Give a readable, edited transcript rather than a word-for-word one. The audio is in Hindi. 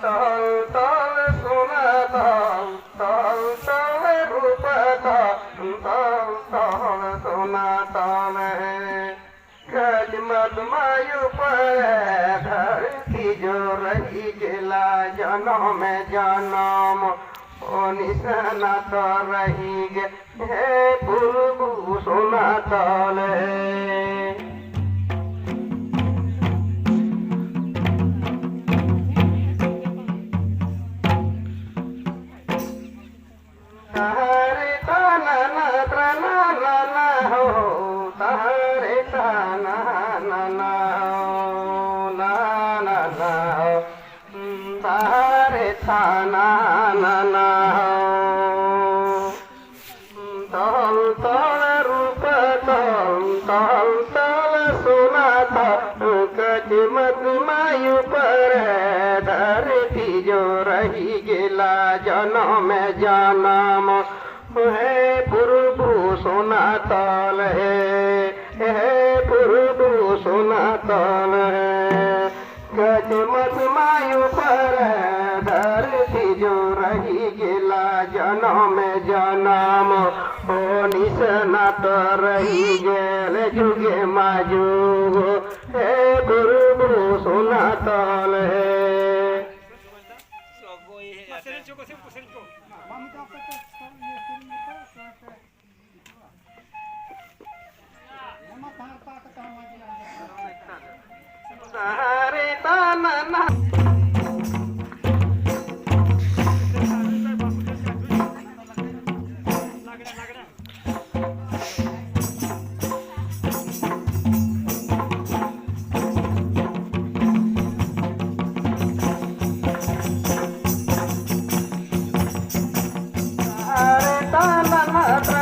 তল তল সোনা তল তল তল রূপ তল তল তল সোনা তল खजमत मायू पर धरती जो रही गिला जनम में जनम ओ निशाना तो रही गे हे पुरबू सोना तले तारे ताना ना त्राना ना ना हो तारे ताना ना ना हो ना ना ना हो तारे ताना ना ना हो तल तल रूप तल तल तल सोना तल कजमत मायू पर धरती जो रही गिला जनम में जनम हे पुरबू सोना तल हे पुरबू सोना तल गजमत मायू पर धरती जो रही गिला जनम में जनम ओ निशाना तो रही गेल जुगे माजुग हे पुरबू सोना तल तारे ताना ना तारे ताना ना